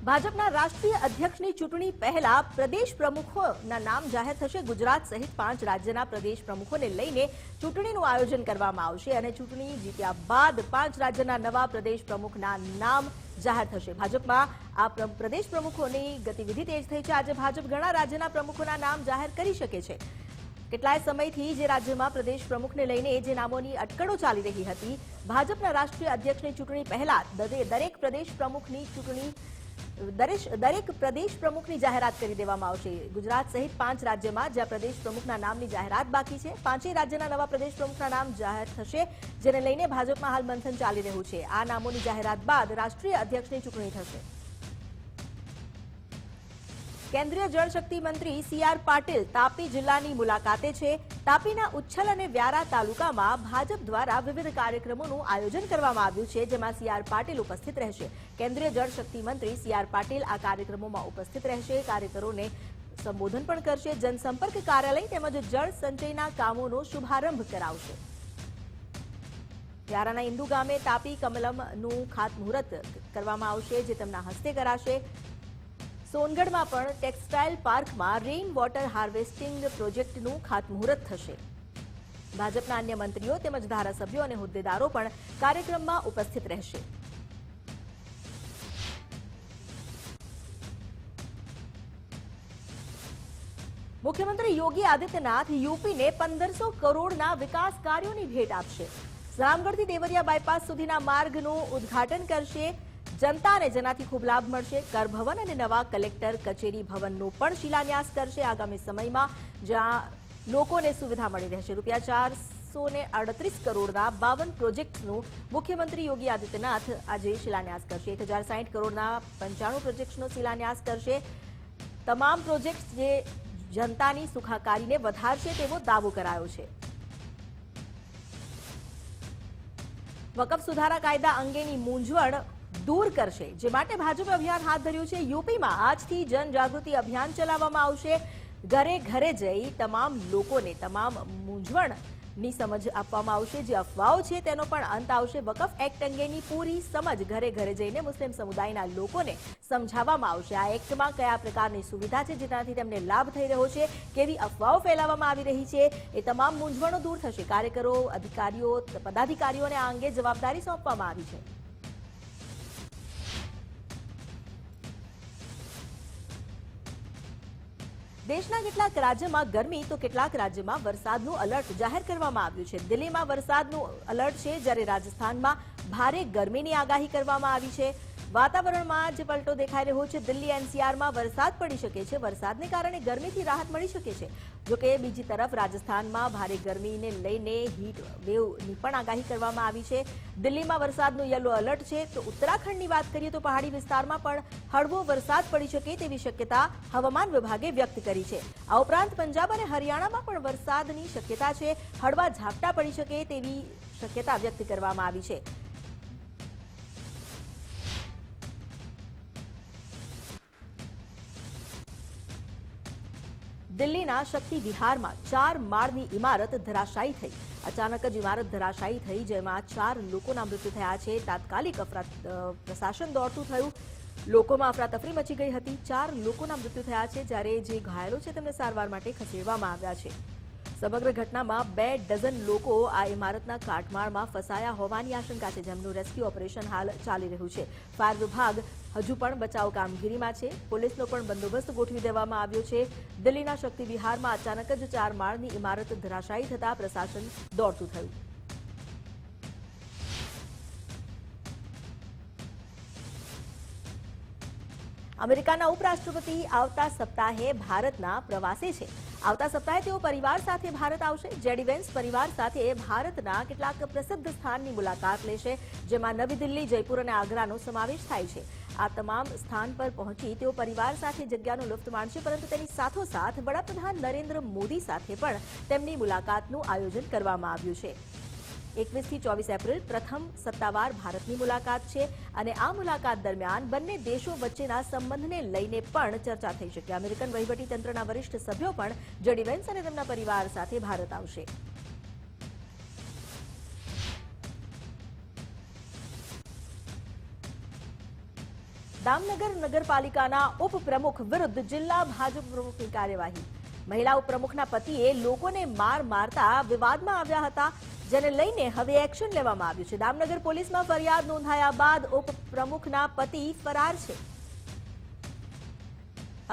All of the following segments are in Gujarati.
ભાજપના રાષ્ટ્રીય અધ્યક્ષની ચૂંટણી પહેલા પ્રદેશ પ્રમુખોના નામ જાહેર થશે। ગુજરાત સહિત 5 રાજ્યના પ્રદેશ પ્રમુખોને લઈને ચૂંટણીનું આયોજન કરવામાં આવશે અને ચૂંટણી જીત્યા બાદ 5 રાજ્યના નવા પ્રદેશ પ્રમુખના નામ જાહેર થશે। ભાજપમાં આ પ્રદેશ પ્રમુખોની ગતિવિધિ તેજ થઈ છે। આજે ભાજપ ઘણા રાજ્યના પ્રમુખોના નામ જાહેર કરી શકે છે। કેટલાય સમયથી જે રાજ્યમાં પ્રદેશ પ્રમુખને લઈને જે નામોની અટકળો ચાલી રહી હતી, ભાજપના રાષ્ટ્રીય અધ્યક્ષની ચૂંટણી પહેલા દરેક પ્રદેશ પ્રમુખની જાહેરાત કરી દેવામાં આવશે। ગુજરાત સહિત 5 રાજ્યમાં જ્યાં પ્રદેશ પ્રમુખના નામની જાહેરાત બાકી છે, 5 રાજ્યના નવા પ્રદેશ પ્રમુખના નામ જાહેર થશે, જેને લઈને ભાજપમાં હાલ મંથન ચાલી રહ્યું છે। આ નામોની જાહેરાત બાદ રાષ્ટ્રીય અધ્યક્ષની ચૂંટણી થશે। કેન્દ્રીય જળશક્તિ મંત્રી સી.આર. પાટીલ તાપી જિલ્લાની મુલાકાતે છે। તાપીના ઉચ્છલ અને વ્યારા તાલુકામાં ભાજપ દ્વારા વિવિધ કાર્યક્રમોનું આયોજન કરવામાં આવ્યું છે, જેમાં સી.આર. પાટીલ ઉપસ્થિત રહેશે। કેન્દ્રીય જળશક્તિ મંત્રી સી.આર. પાટીલ આ કાર્યક્રમોમાં ઉપસ્થિત રહેશે, કાર્યકરોને સંબોધન પણ કરશે, જનસંપર્ક કાર્યાલય તેમજ જળ સંચયના કામોનો શુભારંભ કરાવશે। વ્યારાના ઇન્દુ ગામે તાપી કમલમનું ખાતમુહૂર્ત કરવામાં આવશે, જે તેમના હસ્તે કરાશે। સોનગઢમાં પણ ટેક્સટાઇલ પાર્કમાં રેઇન વોટર હાર્વેસ્ટિંગ પ્રોજેક્ટનું ખાતમુહૂર્ત થશે। ભાજપના અન્ય મંત્રીઓ તેમજ ધારાસભ્યો અને હોદ્દેદારો પણ કાર્યક્રમમાં ઉપસ્થિત રહેશે। મુખ્યમંત્રી યોગી આદિત્યનાથ યુપીને 1500 કરોડના વિકાસ કાર્યોની ભેટ આપશે। રામગઢથી દેવરિયા બાયપાસ સુધીના માર્ગનું ઉદ્ઘાટન કરશે। જનતાને જેનાથી ખૂબ લાભ મળશે। કર ભવન અને નવા કલેક્ટર કચેરી ભવનનો પણ શિલાન્યાસ કરશે। આગામી સમયમાં જ્યાં લોકોને સુવિધા મળી રહેશે। ₹438 કરોડના 52 પ્રોજેક્ટ્સનું મુખ્યમંત્રી યોગી આદિત્યનાથ આજે શિલાન્યાસ કરશે। 1060 કરોડના 95 પ્રોજેક્ટ્સનો શિલાન્યાસ કરશે। તમામ પ્રોજેક્ટ્સ જે જનતાની સુખાકારીને વધારશે તેવો દાવો કરાયો છે। વકફ સુધારા કાયદા અંગેની મૂંઝવણ દૂર કરશે, જે માટે ભાજપે અભિયાન હાથ ધર્યું છે। યુપીમાં આજથી જનજાગૃતિ અભિયાન ચલાવવામાં આવશે। ઘરે ઘરે જઈ તમામ લોકોને તમામ મૂંઝવણની સમજ આપવામાં આવશે। જે અફવાઓ છે તેનો પણ અંત આવશે। વકફ એક્ટ અંગેની પૂરી સમજ ઘરે ઘરે જઈને મુસ્લિમ સમુદાયના લોકોને સમજાવવામાં આવશે। આ એક્ટમાં કયા પ્રકારની સુવિધા છે, જેનાથી તેમને લાભ થઈ રહ્યો છે, કેવી અફવાઓ ફેલાવવામાં આવી રહી છે, એ તમામ મૂંઝવણો દૂર થશે। કાર્યકરો, અધિકારીઓ, પદાધિકારીઓને આ અંગે જવાબદારી સોંપવામાં આવી છે। દેશના કેટલાક રાજ્યમાં ગરમી તો કેટલાક રાજ્યમાં વરસાદનું એલર્ટ જાહેર કરવામાં આવ્યું છે। દિલ્હીમાં વરસાદનું એલર્ટ છે, જ્યારે રાજસ્થાનમાં ભારે ગરમીની આગાહી કરવામાં આવી છે। વાતાવરણમાં જે પલટો દેખાઈ રહ્યો છે, દિલ્હી એનસીઆરમાં વરસાદ પડી શકે છે। વરસાદને કારણે ગરમીથી રાહત મળી શકે છે। જોકે બીજી તરફ રાજસ્થાનમાં ભારે ગરમીને લઈને હીટ વેવની પણ આગાહી કરવામાં આવી છે। દિલ્હીમાં વરસાદનું યલો એલર્ટ છે, તો ઉત્તરાખંડની વાત કરીએ તો પહાડી વિસ્તારમાં પણ હળવો વરસાદ પડી શકે તેવી શક્યતા હવામાન વિભાગે વ્યક્ત કરી છે। આ ઉપરાંત પંજાબ અને હરિયાણામાં પણ વરસાદની શક્યતા છે। હળવા ઝાપટા પડી શકે તેવી શક્યતા વ્યક્ત કરવામાં આવી છે। દિલ્હીના શક્તિ વિહારમાં 4 માળની ઇમારત ધરાશાયી થઈ। અચાનક જ ઇમારત ધરાશાયી થઈ, જેમાં 4 લોકોના મૃત્યુ થયા છે। તાત્કાલિક પ્રશાસન દોડતું થયું। લોકોમાં અફરાતફરી મચી ગઈ હતી। 4 લોકોના મૃત્યુ થયા છે, જ્યારે જે ઘાયલો છે તેમને સારવાર માટે ખસેડવામાં આવ્યા છે। સમગ્ર ઘટનામાં 2 ડઝન લોકો આ ઇમારતના કાટમાળમાં ફસાયા હોવાની આશંકા છે, જેમનું રેસ્ક્યુ ઓપરેશન હાલ ચાલી રહ્યું છે। ફાયર વિભાગ હજુ પણ બચાવ કામગીરીમાં છે। પોલીસનો પણ બંદોબસ્ત ગોઠવી દેવામાં આવ્યો છે। દિલ્હીના શક્તિ વિહારમાં અચાનક જ 4 માળની ઇમારત ધરાશાયી થતા પ્રશાસન દોડતું થયું। અમેરિકાના ઉપરાષ્ટ્રપતિ આવતા સપ્તાહે ભારતના પ્રવાસે છે। આવતા સપ્તાહે તેઓ પરિવાર સાથે ભારત આવશે। જેડી વેન્સ પરિવાર સાથે ભારતના કેટલાક પ્રસિદ્ધ સ્થાનની મુલાકાત લેશે, જેમાં નવી દિલ્હી, જયપુર અને આગ્રાનો સમાવેશ થાય છે। આ તમામ સ્થાન પર પહોંચી તેઓ પરિવાર સાથે જગ્યાનો લુફ્ત માણશે, પરંતુ તેની સાથોસાથ વડાપ્રધાન નરેન્દ્ર મોદી સાથે પણ તેમની મુલાકાતનું આયોજન કરવામાં આવ્યું છે। 21 થી 24 એપ્રિલ પ્રથમ સત્તાવાર ભારતની મુલાકાત છે, અને આ મુલાકાત દરમિયાન બંને દેશો વચ્ચેના સંબંધને લઈને પણ ચર્ચા થઈ શકે। અમેરિકન વહીવટીતંત્રના વરિષ્ઠ સભ્યો પણ જેડી વેન્સ અને તેમના પરિવાર સાથે ભારત આવશે। દામનગર નગરપાલિકાના ઉપપ્રમુખ વિરુદ્ધ જિલ્લા ભાજપ પ્રમુખની કાર્યવાહી. મહિલા ઉપપ્રમુખના પતિએ લોકોને મારતા વિવાદમાં આવ્યા હતા, જેને લઈને હવે એક્શન લેવામાં આવ્યું છે. દામનગર પોલીસમાં ફરિયાદ નોંધાયા બાદ ઉપપ્રમુખના પતિ ફરાર છે.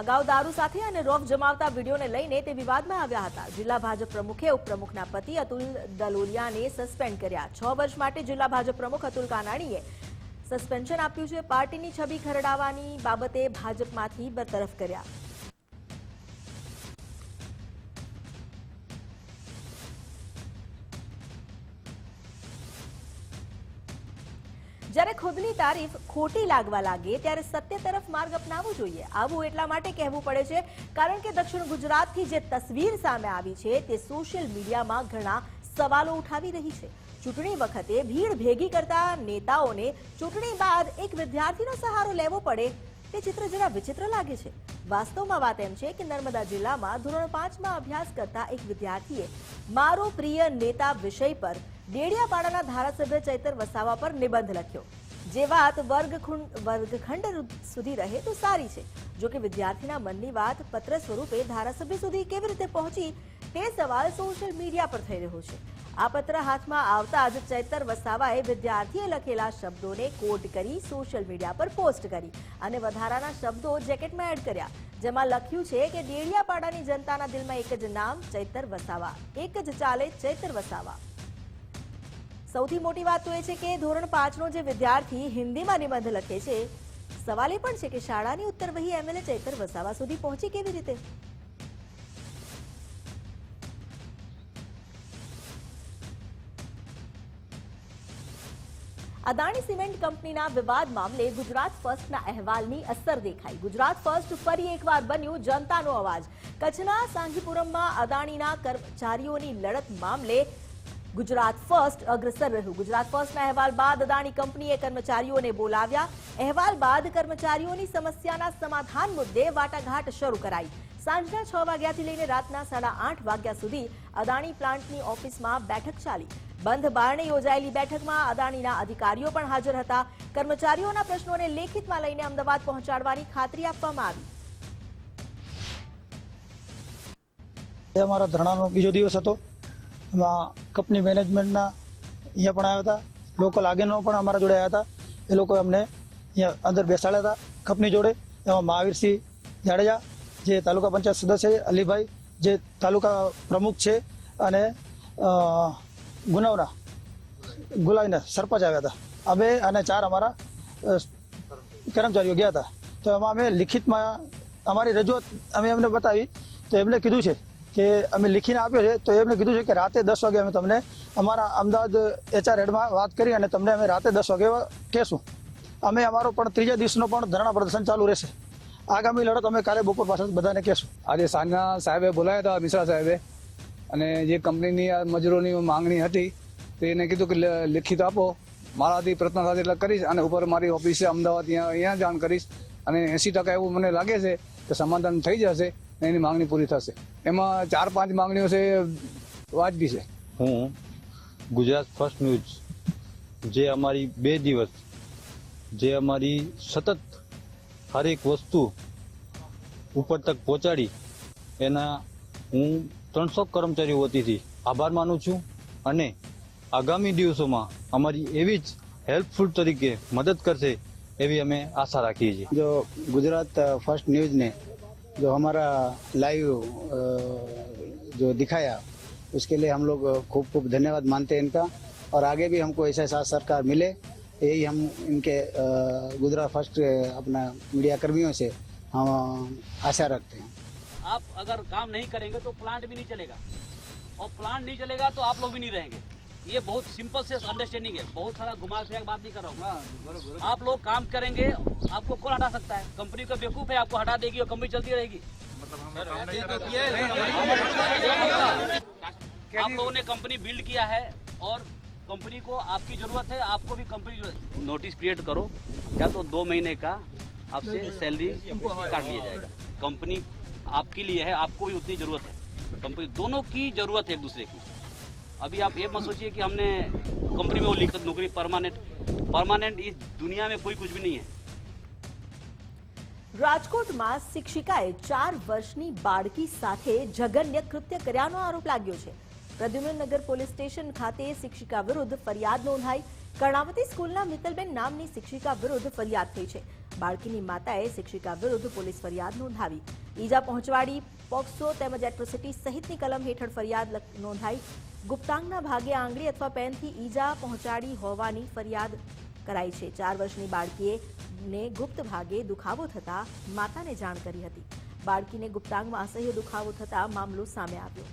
અગાઉ દારૂ સાથે અને રોફ જમાવતા વિડીયોને લઈને તે વિવાદમાં આવ્યા હતા. જિલ્લા ભાજપ પ્રમુખે ઉપપ્રમુખના પતિ અતુલ દલોલિયાને સસ્પેન્ડ કર્યા. 6 વર્ષ માટે જિલ્લા ભાજપ પ્રમુખ અતુલ કાનાણીએ સસ્પેન્શન આપ્યું છે. પાર્ટીની છબી ખરડાવવાની બાબતે ભાજપમાંથી બરતરફ કર્યા. જ્યારે ખુદની તારીફ ખોટી લાગવા લાગે ત્યારે સત્ય તરફ માર્ગ અપનાવવો જોઈએ. આવું એટલા માટે કહેવું પડે છે કારણ કે દક્ષિણ ગુજરાતથી જે તસવીર સામે આવી છે તે સોશિયલ મીડિયામાં ઘણા સવાલો ઉઠાવી રહી છે. ચૂંટણી વખતે ભીડ ભેગી કરતા નેતાઓને ચૂંટણી બાદ એક વિદ્યાર્થીનો સહારો લેવો પડે તે ચિત્ર જરા વિચિત્ર લાગે છે. વાસ્તવમાં વાત એમ છે કે નર્મદા જિલ્લામાં ધોરણ 5માં અભ્યાસ કરતા એક વિદ્યાર્થીએ મારો પ્રિય નેતા વિષય પર ડેડિયાપાડાના ધારાસભ્ય ચૈતર વસાવા પર નિબંધ લખ્યો. જે વાત વર્ગખંડ સુધી રહે તો સારી છે. જો કે વિદ્યાર્થીના મનની વાત પત્ર સ્વરૂપે ધારાસભ્ય સુધી કેવી રીતે પહોંચી તે સવાલ સોશિયલ મીડિયા પર થઈ રહ્યો છે. આ પત્ર હાથમાં આવતા જ ચૈતર વસાવાએ વિદ્યાર્થીએ લખેલા શબ્દોને કોડ કરી સોશિયલ મીડિયા પર પોસ્ટ કરી અને વધારાના શબ્દો જેકેટમાં એડ કર્યા, જેમાં લખ્યું છે કે ડેડિયાપાડાની જનતાના દિલમાં એક જ નામ ચૈતર વસાવા, એક જ ચાલે ચૈતર વસાવા. સૌથી મોટી વાત તો એ છે કે ધોરણ 5નો જે વિદ્યાર્થી હિન્દીમાં નિબંધ લખે છે, સવાલ એ પણ છે કે શાળાની ઉત્તરવહી એમએલએ ચૈતર વસાવા સુધી પહોંચી કેવી રીતે? અદાણી સિમેન્ટ કંપનીના વિવાદ મામલે ગુજરાત ફર્સ્ટના અહેવાલની અસર દેખાઈ. ગુજરાત ફર્સ્ટ ફરી એકવાર બન્યું જનતાનો અવાજ. કચ્છના સાંગીપુરમમાં અદાણીના કર્મચારીઓની લડત મામલે ગુજરાત ફર્સ્ટ અગ્રસર રહ્યું. ગુજરાત ફર્સ્ટના અહેવાલ બાદ અદાણી કંપનીએ કર્મચારીઓને બોલાવ્યા. અહેવાલ બાદ કર્મચારીઓની સમસ્યાના સમાધાન મુદ્દે વાટાઘાટ શરૂ કરાઈ. સાંજના 6 વાગ્યાથી લઈને રાતના 8:30 વાગ્યા સુધી અદાણી પ્લાન્ટની ઓફિસમાં બેઠક ચાલી. બંધ બારણે યોજાયેલી બેઠકમાં અદાણીના અધિકારીઓ પણ હાજર હતા. કર્મચારીઓના પ્રશ્નોને લેખિતમાં લઈને અમદાવાદ પહોંચાડવાની ખાતરી આપવામાં આવી. અમારા ધરણાનો બીજો દિવસ હતો. એમાં કંપની મેનેજમેન્ટના અહીંયા પણ આવ્યા હતા, લોકલ આગેવાનો પણ અમારા જોડે આવ્યા હતા. એ લોકોએ અમને અહીંયા અંદર બેસાડ્યા હતા કંપની જોડે. એમાં મહાવીરસિંહ જાડેજા જે તાલુકા પંચાયત સદસ્ય છે, અલીભાઈ જે તાલુકા પ્રમુખ છે અને ગુલાવીના સરપંચ આવ્યા હતા. અમે અને 4 અમારા કર્મચારીઓ ગયા હતા. તો એમાં અમે લિખિતમાં અમારી રજૂઆત અમે એમને બતાવી. તો એમને કીધું છે કે અમે લીખીને આપ્યો છે. તો એમને કીધું છે કે રાતે 10 વાગે અમે તમને અમારા અમદાવાદ HR હેડમાં વાત કરી અને તમને અમે રાતે 10 વાગે કહેશું. અમે અમારો પણ ત્રીજા દિવસનો પણ ધરણા પ્રદર્શન ચાલુ રહેશે. આગામી લડત અમે કાલે બપોર પાછળ બધાને કહેશું. આજે સાંજના સાહેબે બોલાયા હતા, મિશ્રા સાહેબે, અને જે કંપનીની મજૂરોની માંગણી હતી તો એને કીધું કે લિખિત આપો. મારાથી પ્રયત્ન સાથે એટલે કરીશ અને ઉપર મારી ઓફિસે અમદાવાદ અહીંયા જાણ કરીશ અને 80% એવું મને લાગે છે કે સમાધાન થઈ જશે. એની માંગણી પૂરી થશે. એમાં 4-5 માંગણીઓ છે વાજબી છે. હું ગુજરાત ફર્સ્ટ ન્યૂઝ જે અમારી 2 દિવસ જે અમારી સતત હરેક વસ્તુ ઉપર તક પહોંચાડી એના હું 300 કર્મચારીઓ વતીથી આભાર માનું છું અને આગામી દિવસોમાં અમારી એવી જ હેલ્પફુલ તરીકે મદદ કરશે એવી અમે આશા રાખીએ છીએ. जो गुजरात फर्स्ट न्यूज़ ने जो हमारा लाइव जो दिखाया उसके लिए हम लोग खूब खूब धन्यवाद मानते हैं इनका और आगे भी हमको ऐसा साथ सरकार मिले यही हम इनके गुजरात फर्स्ट अपना मीडिया कर्मियों से हम आशा रखते हैं. आप अगर काम नहीं करेंगे तो प्लांट भी नहीं चलेगा और प्लांट नहीं चलेगा तो आप लोग भी नहीं रहेंगे. ये बहुत सिंपल से अंडरस्टैंडिंग है. बहुत सारा घुमा फिरा बात नहीं कर रहा हूँ. आप लोग काम करेंगे, आपको कौन हटा सकता है? कंपनी का बेवकूफ है, आपको हटा देगी और कंपनी चलती रहेगी. आप लोगों ने कंपनी बिल्ड किया है और कंपनी को आपकी जरूरत है, आपको भी कंपनी नोटिस क्रिएट करो या तो 2 महीने का आपसे सैलरी काट लिया जाएगा. कंपनी आपके लिए है, आपको भी उतनी जरूरत है. कंपनी दोनों की जरूरत है एक दूसरे की. अभी आप ये मत सोचिए कि हमने कंपनी में वो लिखा नौकरी परमानेंट इस दुनिया में कोई कुछ भी नहीं है. રાજકોટમાં શિક્ષિકાએ 4 વર્ષની બાળકી સાથે જઘન્ય કૃત્ય કર્યાનો આરોપ લાગ્યો છે. પ્રદ્યુમ્નનગર પોલીસ સ્ટેશન ખાતે શિક્ષિકા વિરુદ્ધ ફરિયાદ નોંધાઈ. કર્ણાવતી સ્કૂલના મિત્તલબેન નામની શિક્ષિકા વિરુદ્ધ ફરિયાદ થઈ છે. બાળકીની માતાએ શિક્ષિકા વિરુદ્ધ પોલીસ ફરિયાદ નોંધાવી. ઈજા પહોંચવાડી, પોક્સો તેમજ એટ્રોસિટી સહિતની કલમ હેઠળ ફરિયાદ નોંધાઈ. ગુપ્તાંગના ભાગે આંગળી અથવા પેનથી ઈજા પહોંચાડી હોવાની ફરિયાદ કરાઈ છે. 4 વર્ષની બાળકીને ગુપ્ત ભાગે દુખાવો થતા માતાને જાણ કરી હતી. બાળકીને ગુપ્તાંગમાં અસહ્ય દુખાવો થતા મામલો સામે આવ્યો.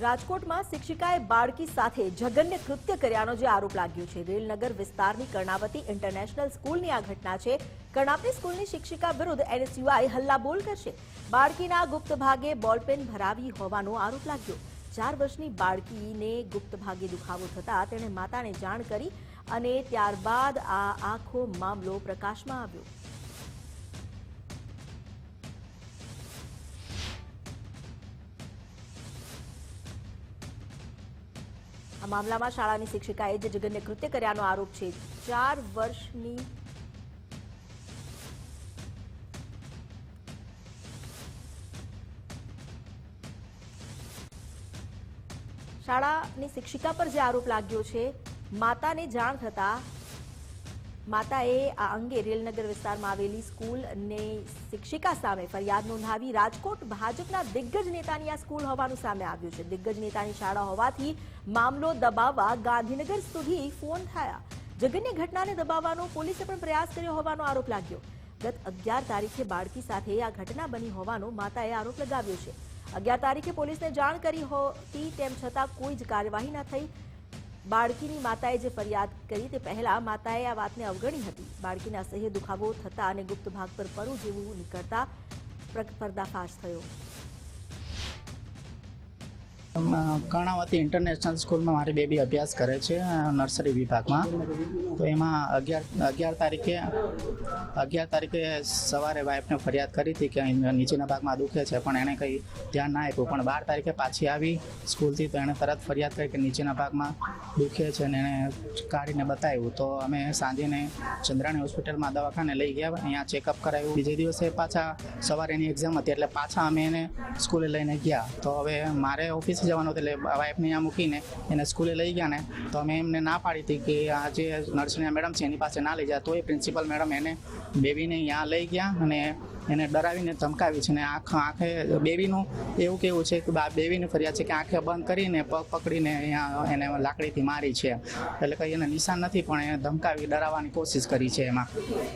રાજકોટમાં શિક્ષિકાએ બાળકી સાથે જઘન્ય કૃત્ય કર્યાનો જે આરોપ લાગ્યો છે. રેલનગર વિસ્તારની કર્ણાવતી ઇન્ટરનેશનલ સ્કૂલની આ ઘટના છે. કર્ણાવતી સ્કૂલની શિક્ષિકા વિરુદ્ધ એનએસયુઆઈ હલ્લાબોલ કરશે. બાળકીના ગુપ્ત ભાગે બોલપેન ભરાવી હોવાનો આરોપ લાગ્યો. 4 વર્ષની બાળકીને ગુપ્ત ભાગે દુખાવો થતા તેણે માતાને જાણ કરી અને ત્યારબાદ આ આખો મામલો પ્રકાશમાં આવ્યો. આ મામલામાં શાળાની શિક્ષિકાએ જે જઘન્ય કૃત્ય કર્યાનો આરોપ છે. 4 વર્ષની શાળાની શિક્ષિકા પર જે આરોપ લાગ્યો છે, માતાને જાણ થતા માતાએ આ અંગે રેલનગર વિસ્તારમાં આવેલી સ્કૂલની શિક્ષિકા સામે ફરિયાદ નોંધાવી. રાજકોટ ભાજપના દિગ્ગજ નેતાની આ સ્કૂલ હોવાનું સામે આવ્યું છે. દિગ્ગજ નેતાની શાળા હોવાથી મામલો દબાવવા ગાંધીનગર સુધી ફોન થયા. જઘન્ય ઘટનાને દબાવવાનો પોલીસે પણ પ્રયાસ કર્યો હોવાનો આરોપ લાગ્યો. ગત 11 તારીખે બાળકી સાથે આ ઘટના બની હોવાનો માતાએ આરોપ લગાવ્યો છે. 11 તારીખે પોલીસને જાણ કરી હતી, તેમ છતાં કોઈ જ કાર્યવાહી ન થઈ. બાળકીની માતાએ જે ફરિયાદ કરી તે પહેલા માતાએ આ વાતને અવગણી હતી. બાળકીને અસહ્ય દુખાવો થતા અને ગુપ્ત ભાગ પર પરુ જેવું નીકળતા પર્દાફાશ થયો. કર્ણાવતી ઇન્ટરનેશનલ સ્કૂલમાં મારી બેબી અભ્યાસ કરે છે, નર્સરી વિભાગમાં. તો એમાં 11 તારીખે સવારે વાઈફને ફરિયાદ કરી હતી કે નીચેના ભાગમાં દુખે છે, પણ એણે કંઈ ધ્યાન ના આપ્યું. પણ 12 તારીખે પાછી આવી સ્કૂલથી, તો એણે તરત ફરિયાદ કરી કે નીચેના ભાગમાં દુખે છે અને એણે કાઢીને બતાવ્યું. તો અમે સાંજેને ચંદ્રાણી હોસ્પિટલમાં દવાખાને લઈ ગયા, અહીંયા ચેકઅપ કરાવ્યું. બીજે દિવસે પાછા સવારે એની એક્ઝામ હતી એટલે પાછા અમે એને સ્કૂલે લઈને ગયા. તો હવે મારે ઓફિસે જવાનું એટલે વાઈફને અહીંયા મૂકીને એને સ્કૂલે લઈ ગયા ને, તો અમે એમને ના પાડી હતી કે આ જે નર્સરીના મેડમ છે એની પાસે ના લઈ જાય. તો એ પ્રિન્સિપલ મેડમ એને બેબીને અહીંયા લઈ ગયા અને એને ડરાવીને ધમકાવી છે. ને આંખે બેબીનું એવું કેવું છે કે બેબીની ફરિયાદ છે કે આંખે બંધ કરીને પગ પકડીને અહીંયા એને લાકડીથી મારી છે. એટલે કંઈ એને નિશાન નથી, પણ એને ધમકાવી ડરાવવાની કોશિશ કરી છે એમાં.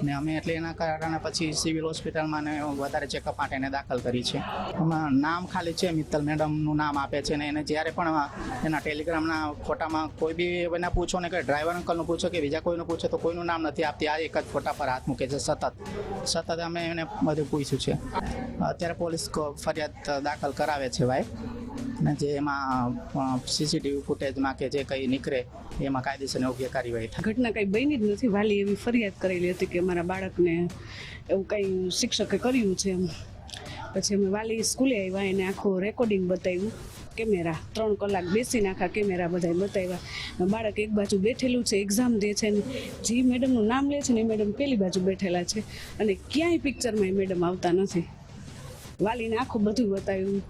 ને અમે એટલે એના કારણે પછી સિવિલ હોસ્પિટલમાં ને વધારે ચેકઅપ માટે એને દાખલ કરી છે. એમાં નામ ખાલી છે, મિત્તલ મેડમનું નામ આપે છે. ને એને જ્યારે પણ એના ટેલિગ્રામના ફોટામાં કોઈ બી એને પૂછો ને કે ડ્રાઈવર અંકલનું પૂછો કે બીજા કોઈનું પૂછો તો કોઈનું નામ નથી આપતી. આ એક જ ફોટા પર હાથ મૂકે છે સતત અમે એને બધું પૂછ્યું છે. અત્યારે પોલીસ ફરિયાદ દાખલ કરાવે છે વાઈફ, ને જે એમાં સીસીટીવી ફૂટેજમાં કે જે કંઈ નીકળે એમાં કાયદેસરની યોગ્ય કાર્યવાહી થાય. ઘટના કંઈ બની જ નથી. વાલી એવી ફરિયાદ કરેલી હતી કે મારા બાળકને એવું કંઈ શિક્ષકે કર્યું છે એમ. પછી અમે વાલી સ્કૂલે આવ્યા, એને આખું રેકોર્ડિંગ બતાવ્યું, કેમેરા 3 કલાક બેસીને આખા કેમેરા બધા બતાવ્યા. બાળક એક બાજુ બેઠેલું છે, એક્ઝામ દે છે, ને જે મેડમનું નામ લે છે ને એ મેડમ પેલી બાજુ બેઠેલા છે અને ક્યાંય પિક્ચરમાં એ મેડમ આવતા નથી. વાલીને આખું બધું બતાવ્યું.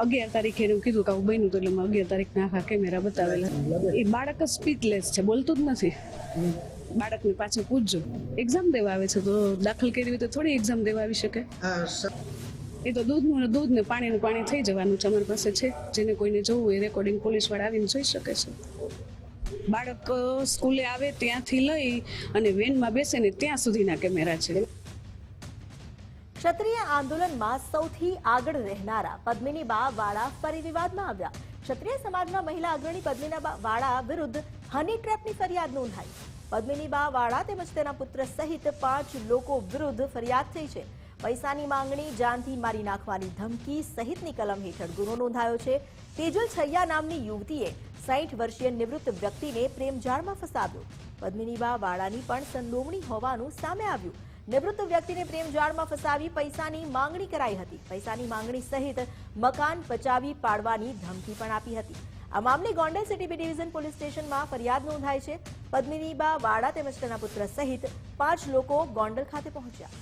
11 તારીખે એનું કીધું કે આવું બન્યું હતું, એટલે મેં 11 તારીખના આખા કેમેરા બતાવેલા. એ બાળક જ સ્પીચલેસ છે, બોલતું જ નથી. બાળકને પાછું પૂછજો, એક્ઝામ દેવા આવે છે તો દાખલ કરી હોય તો થોડી એક્ઝામ દેવા આવી શકે. એ તો દૂધ ને પાણી થઈ જવાનું છે. અમારી પાસે છે, જેને કોઈને જોવું એ રેકોર્ડિંગ પોલીસવાળા આવીને જોઈ શકે છે. બાળક સ્કૂલે આવે ત્યાંથી લઈ અને વેનમાં બેસે ને ત્યાં સુધીના કેમેરા છે. ક્ષત્રિય આંદોલનમાં સૌથી આગળ રહેનારા પદ્મિનીબા વાળા ફરી વિવાદમાં આવ્યા. ક્ષત્રિય સમાજના મહિલા અગ્રણી પદ્મિનીબા વાળા વિરુદ્ધ હની ટ્રેપની ફરિયાદ નોંધાઈ. પદ્મિનીબા વાળા તેમજ તેના પુત્ર સહિત 5 લોકો વિરુદ્ધ ફરિયાદ થઈ છે. પૈસાની માંગણી, જાનથી મારી નાખવાની ધમકી સહિતની કલમ હેઠળ ગુનો નોંધાયો છે. તેજલ છૈયા નામની યુવતીએ 60 વર્ષીય નિવૃત્ત વ્યક્તિને પ્રેમજાળમાં ફસાવ્યો. પદ્મિનીબા વાળાની પણ સંડોવણી હોવાનું સામે આવ્યું. નિવૃત્ત વ્યક્તિને પ્રેમજાળમાં ફસાવી પૈસાની માંગણી કરાઈ હતી. પૈસાની માંગણી સહિત મકાન પચાવી પાડવાની ધમકી પણ આપી હતી. આ મામલે Gondal city B division police સ્ટેશનમાં ફરિયાદ નોંધાઈ છે. પદ્મિનીબા વાડા તેમજ તેના પુત્ર સહિત 5 લોકો ગોંડલ ખાતે પહોંચ્યા.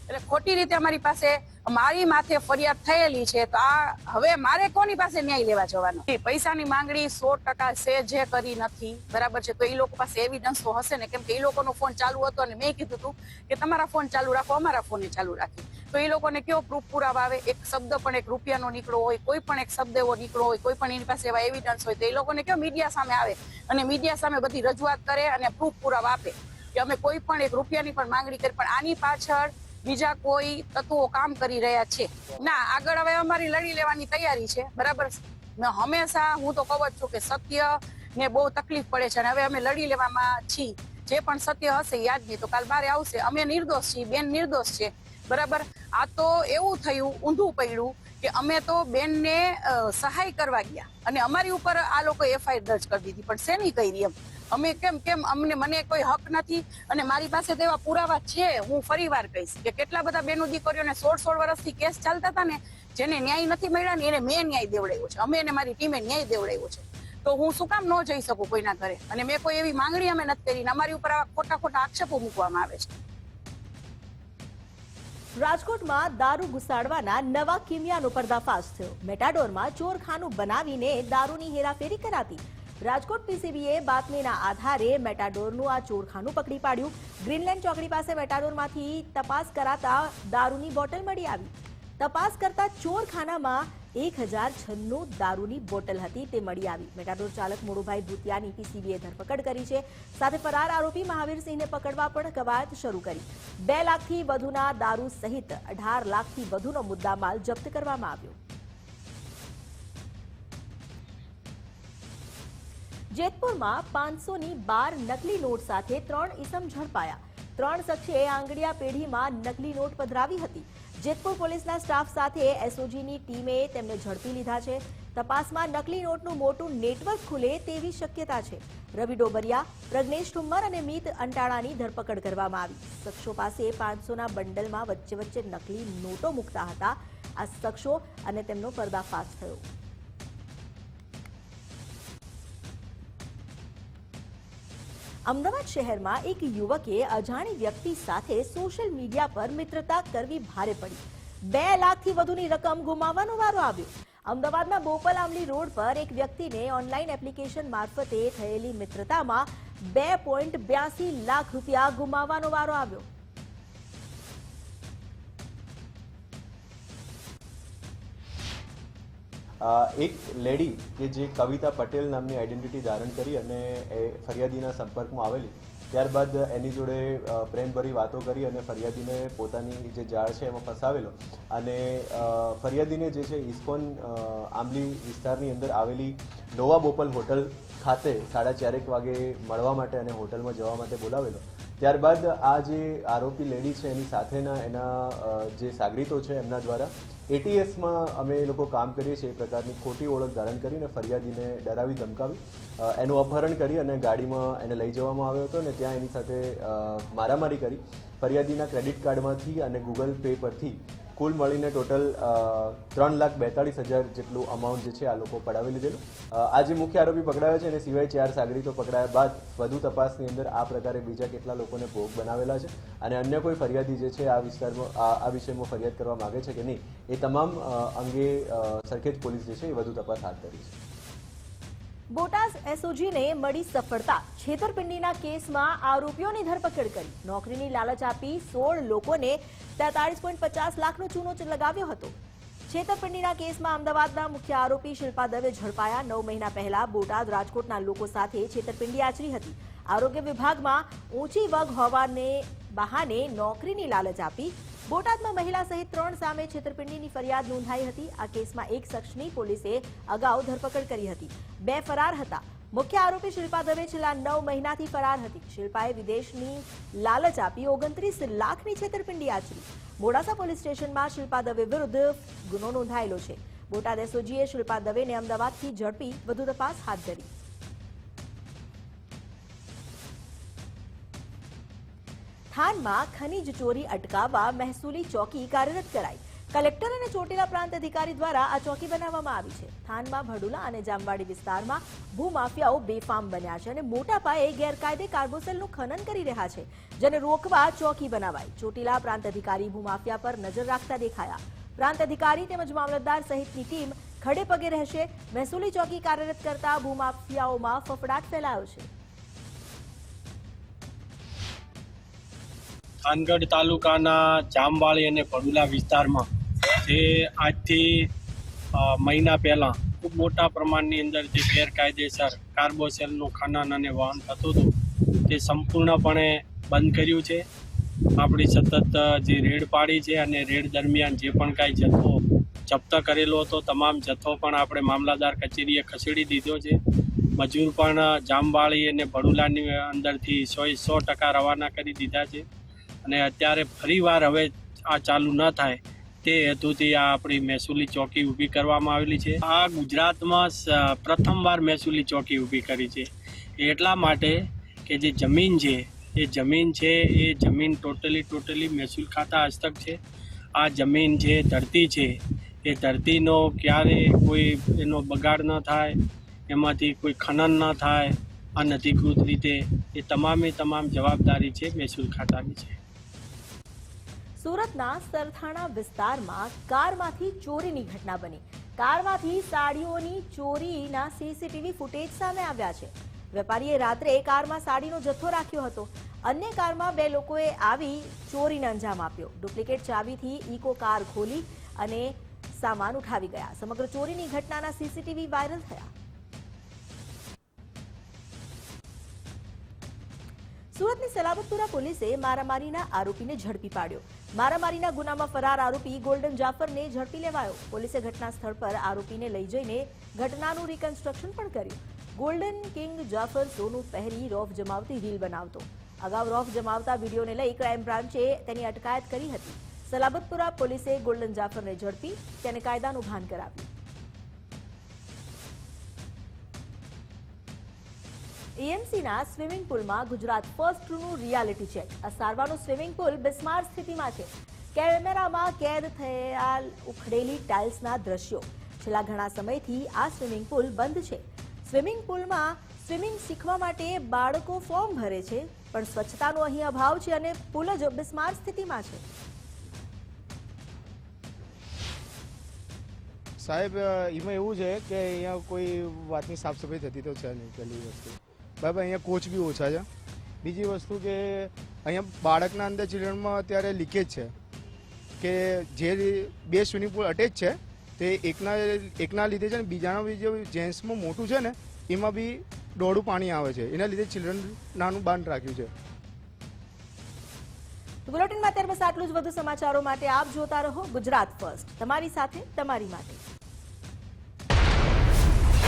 એટલે ખોટી રીતે અમારી પાસે મારી માથે ફરિયાદ થયેલી છે, તો આ હવે મારે કોની પાસે ન્યાય લેવા જવાનો? પૈસાની માંગણી 100% છે જે કરી નથી, બરાબર છે. તો એ લોકો પાસે એવિડન્સ તો હશે ને, કેમ કે એ લોકોનો ફોન ચાલુ હતો અને મેં કીધું હતું કે તમારા ફોન ચાલુ રાખો, અમારા ફોને ચાલુ રાખી. તો એ લોકોને કેવો પ્રૂફ પુરાવા આવે? એક શબ્દ પણ એક રૂપિયાનો નીકળો હોય, કોઈ પણ એક શબ્દ એવો નીકળો હોય, કોઈ પણ એની પાસે એવા એવિડન્સ હોય, તો એ લોકોને કેવો મીડિયા સામે આવે અને મીડિયા સામે બધી રજૂઆત કરે અને પ્રૂફ પુરાવા આપે કે અમે કોઈ પણ એક રૂપિયાની પણ માંગણી કરી. પણ આની પાછળ બીજા કોઈ તત્વો કામ કરી રહ્યા છે. ના, આગળ હવે અમારી લડી લેવાની તૈયારી છે, બરાબર. હંમેશા હું તો કહું જ છું કે સત્ય ને બહુ તકલીફ પડે છે અને હવે અમે લડી લેવામાં છીએ. જે પણ સત્ય હશે યાદ નહીં તો કાલ બારે આવશે. અમે નિર્દોષ છીએ, બેન નિર્દોષ છે, બરાબર. આ તો એવું થયું, ઊંધું પડ્યું કે અમે તો બેનને સહાય કરવા ગયા અને અમારી ઉપર આ લોકો એફઆઈઆર દર્જ કરી દીધી. પણ શેની કરી એમ? અમે કેમ મને કોઈ હક નથી અને મારી પાસે તો એવા પુરાવા છે. હું ફરીવાર કહીશ કે કેટલા બધા બેનો દીકરીઓને 16 વર્ષથી કેસ ચાલતા હતા ને, જેને ન્યાય નથી મળ્યા ને એને મેં ન્યાય દેવડાવ્યો છે. અમે અને મારી ટીમે ન્યાય દેવડાવ્યો છે. તો હું શું કામ ન જઈ શકું કોઈના ઘરે? અને મેં કોઈ એવી માંગણી અમે નથી કરી. અમારી ઉપર આવા ખોટા આક્ષેપો મૂકવામાં આવે છે. રાજકોટમાં દારૂ ઘુસાડવાના નવા કિમિયાનો પર્દાફાશ થયો. મેટાડોરમાં ચોરખાનું બનાવીને દારૂની હેરાફેરી કરાતી. રાજકોટ પીસીબીએ બાતમીના આધારે મેટાડોરનું આ ચોરખાનું પકડી પાડ્યું. ગ્રીનલેન્ડ ચોકડી પાસે મેટાડોરમાંથી તપાસ કરાતા દારૂની બોટલ મળી આવી. તપાસ કરતા ચોરખાનામાં 1096 દારૂની બોટલ હતી તે મળી આવી. મેટાડોર ચાલક મોડુભાઈ ભૂતિયાની પીસીબીએ ધરપકડ કરી છે. સાથે ફરાર આરોપી મહાવીરસિંહને પકડવા પણ કવાયત શરૂ કરી. 2 લાખથી વધુના દારૂ સહિત 18 લાખથી વધુનો મુદ્દામાલ જપ્ત કરવામાં આવ્યો. જેતપુરમાં 500ની 12 નકલી નોટ સાથે 3 ઈસમ ઝડપાયા. 3 શખ્સે આંગડિયા પેઢીમાં નકલી નોટ પધરાવી હતી. જેતપુર પોલીસના સ્ટાફ સાથે એસઓજીની ટીમે તેમને ઝડપી લીધા છે. તપાસમાં નકલી નોટનું મોટું નેટવર્ક ખુલે તેવી શક્યતા છે. રવિ ડોબરિયા, પ્રજ્ઞેશ ઠુમ્મર અને મીત અંટાળાની ધરપકડ કરવામાં આવી. શખ્સો પાસે 500ના બંડલમાં વચ્ચે વચ્ચે નકલી નોટો મૂકતા હતા. આ શખ્સો અને તેમનો પર્દાફાશ થયો. અમદાવાદ શહેરમાં એક યુવકે અજાણી વ્યક્તિ સાથે સોશિયલ મીડિયા પર મિત્રતા કરવી ભારે પડી. 2 લાખથી વધુની રકમ ગુમાવવાનો વારો આવ્યો. અમદાવાદના બોપલ આમલી રોડ પર એક વ્યક્તિને ઓનલાઈન એપ્લિકેશન મારફતે થયેલી મિત્રતામાં 2.82 લાખ રૂપિયા ગુમાવવાનો વારો આવ્યો. એક લેડી કે જે કવિતા પટેલ નામની આઈડેન્ટિટી ધારણ કરી અને એ ફરિયાદીના સંપર્કમાં આવેલી, ત્યારબાદ એની જોડે પ્રેમભરી વાતો કરી અને ફરિયાદીને પોતાની જે જાળ છે એમાં ફસાવેલો અને ફરિયાદીને જે છે ઇસ્કોન આંબલી વિસ્તારની અંદર આવેલી નોવા બોપલ હોટલ ખાતે 4:30 વાગે મળવા માટે અને હોટલમાં જવા માટે બોલાવેલો. ત્યારબાદ આ જે આરોપી લેડી છે એની સાથેના એના જે સાગરીતો છે એમના દ્વારા એટીએસમાં અમે એ લોકો કામ કરીએ છીએ એ પ્રકારની ખોટી ઓળખ ધારણ કરીને ફરિયાદીને ડરાવી ધમકાવી એનું અપહરણ કરી અને ગાડીમાં એને લઈ જવામાં આવ્યો હતો અને ત્યાં એની સાથે મારામારી કરી ફરિયાદીના ક્રેડિટ કાર્ડમાંથી અને ગૂગલ પે પરથી કુલ મળીને ટોટલ 3,42,000 જેટલું અમાઉન્ટ જે છે આ લોકો પડાવી લીધેલું. આ જે મુખ્ય આરોપી પકડાયો છે એને સિવાય 4 સાગરીતો પકડાયા બાદ વધુ તપાસની અંદર આ પ્રકારે બીજા કેટલા લોકોને ભોગ બનાવેલા છે અને અન્ય કોઈ ફરિયાદી જે છે આ વિસ્તારમાં આ વિષયમાં ફરિયાદ કરવા માંગે છે કે નહીં એ તમામ અંગે સરખેજ પોલીસ જે છે એ વધુ તપાસ હાથ ધરી છે. બોટાદ એસઓજીને મળી સફળતા. છેતરપિંડીના કેસમાં આરોપીઓની ધરપકડ કરી. નોકરીની લાલચ આપી 16 લોકોને 43.50 લાખનો ચૂનો લગાવ્યો હતો. છેતરપિંડીના કેસમાં અમદાવાદના મુખ્ય આરોપી શિલ્પા દવે ઝડપાયા. 9 મહિના પહેલા બોટાદ રાજકોટના લોકો સાથે છેતરપિંડી આચરી હતી. આરોગ્ય વિભાગમાં ઊંચી વગ હોવાને બહાને નોકરીની લાલચ આપી બોટાદમાં મહિલા સહિત 3 સામે છેતરપિંડીની ફરિયાદ નોંધાઈ હતી. આ કેસમાં એક શખ્સની પોલીસે અગાઉ ધરપકડ કરી હતી. 2 ફરાર હતા. મુખ્ય આરોપી શિલ્પા દવે છેલ્લા 9 મહિનાથી ફરાર હતી. શિલ્પાએ વિદેશની લાલચ આપી 29 લાખની છેતરપિંડી આચરી. મોડાસા પોલીસ સ્ટેશનમાં શિલ્પા દવે વિરુદ્ધ ગુનો નોંધાયેલો છે. બોટાદ એસઓજીએ શિલ્પા દવેને અમદાવાદથી ઝડપી વધુ તપાસ હાથ ધરી. થાનમાં ખનીજ ચોરી અટકાવવા મહેસૂલી ચોકી કાર્યરત કરાઈ. કલેક્ટર અને ચોટીલા પ્રાંત અધિકારી દ્વારા આ ચોકી બનાવવામાં આવી છે. થાનમાં, ભડુલા અને જામવાડી વિસ્તારમાં ભૂમાફિયાઓ બેફામ બન્યા છે અને મોટા પાયે ગેરકાયદે કાર્બોસેલનું ખનન કરી રહ્યા છે, જેને રોકવા ચોકી બનાવાઈ. ચોટીલા પ્રાંત અધિકારી ભૂમાફિયા પર નજર રાખતા દેખાયા. પ્રાંત અધિકારી તેમજ મામલતદાર સહિતની ટીમ ખડે પગે રહેશે. મહેસૂલી ચોકી કાર્યરત કરતા ભૂમાફિયાઓમાં ફફડાટ ફેલાયો છે. થાનગઢ તાલુકાના જામવાળી અને ભડુલા વિસ્તારમાં જે આજથી મહિના પહેલાં ખૂબ મોટા પ્રમાણની અંદર જે ગેરકાયદેસર કાર્બોસેલનું ખનન અને વહન થતું હતું તે સંપૂર્ણપણે બંધ કર્યું છે. આપણી સતત જે રેડ પાડી છે અને રેડ દરમિયાન જે પણ કાંઈ જથ્થો જપ્ત કરેલો હતો તમામ જથ્થો પણ આપણે મામલતદાર કચેરીએ ખસેડી દીધો છે. મજૂર પણ જામવાળી અને ભડુલાની અંદરથી 100% રવાના કરી દીધા છે અને અત્યારે ફરીવાર હવે આ ચાલુ ન થાય તે હેતુથી આ આપણી મહેસૂલી ચોકી ઊભી કરવામાં આવેલી છે. આ ગુજરાતમાં પ્રથમવાર મહેસૂલી ચોકી ઊભી કરી છે. એટલા માટે કે જે જમીન છે એ જમીન ટોટલી મહેસૂલ ખાતા હસ્તક છે. આ જમીન છે, ધરતી છે, એ ધરતીનો ક્યારે કોઈ એનો બગાડ ન થાય, એમાંથી કોઈ ખનન ન થાય અનધિકૃત રીતે, એ તમામ જવાબદારી છે મહેસૂલ ખાતાની છે. સુરતના સરથાણા વિસ્તારમાં કારમાંથી ચોરીની ઘટના બની. કારમાંથી સાડીઓની ચોરીના સીસીટીવી ફૂટેજ સામે આવ્યા છે. વેપારીએ રાત્રે કારમાં સાડીનો જથ્થો રાખ્યો હતો. અન્ય કારમાં 2 લોકોએ આવી ચોરીને અંજામ આપ્યો. ડુપ્લિકેટ ચાવીથી ઇકો કાર ખોલી અને સામાન ઉઠાવી ગયા. સમગ્ર ચોરીની ઘટનાના સીસીટીવી વાયરલ થયા. સુરતની સલાબતપુરા પોલીસે મારામારીના આરોપીને ઝડપી પાડ્યો. મારામારીના ગુનામાં ફરાર આરોપી ગોલ્ડન જાફરને ઝડપી લેવાયો. પોલીસે ઘટના સ્થળ પર આરોપીને લઈ જઈને ઘટનાનું રિકન્સ્ટ્રક્શન પણ કર્યું. ગોલ્ડન કિંગ જાફર સોનું પહેરી રોફ જમાવતી રીલ બનાવતો. અગાઉ રોફ જમાવતા વિડીયોને લઈ ક્રાઇમ બ્રાન્ચે તેની અટકાયત કરી હતી. સલાબતપુરા પોલીસે ગોલ્ડન જાફરને ઝડપી તેને કાયદાનું ભાન કરાવ્યું. એએમસીના સ્વિમિંગ પુલમાં ગુજરાત ફર્સ્ટનું રિયાલિટી ચેક. આ સારવાનું સ્વિમિંગ પુલ બિસ્માર સ્થિતિમાં છે. કેમેરામાં કેદ થયેલા ઉખડેલી ટાઇલ્સના દ્રશ્યો. છેલ્લા ઘણા સમયથી આ સ્વિમિંગ પુલ બંધ છે. સ્વિમિંગ પુલમાં સ્વિમિંગ શીખવા માટે બાળકો ફોર્મ ભરે છે, પણ સ્વચ્છતાનો અહીં અભાવ છે અને પુલ જ બિસ્માર સ્થિતિમાં છે. સાહેબ, એમાં એવું છે કે અહીંયા કોઈ વાતની સાફ સફાઈ થતી તો છે નહીં. પહેલી વસ્તુ બરાબર, અહીંયા કોચ બી ઓછા છે. બીજી વસ્તુ કે અહીંયા બાળકના અંદર ચિલ્ડ્રનમાં અત્યારે લીકેજ છે કે જે 2 સ્વિમિંગ પુલ અટેચ છે તે એકના લીધે છે ને બીજાના બી જે જેન્ટ્સમાં મોટું છે ને એમાં બી દોડું પાણી આવે છે. એના લીધે ચિલ્ડ્રન નાનું બાંધ રાખ્યું છે. બુલેટિનમાં અત્યારે બસ આટલું જ. વધુ સમાચારો માટે આપ જોતા રહો ગુજરાત ફર્સ્ટ, તમારી સાથે તમારી માટે.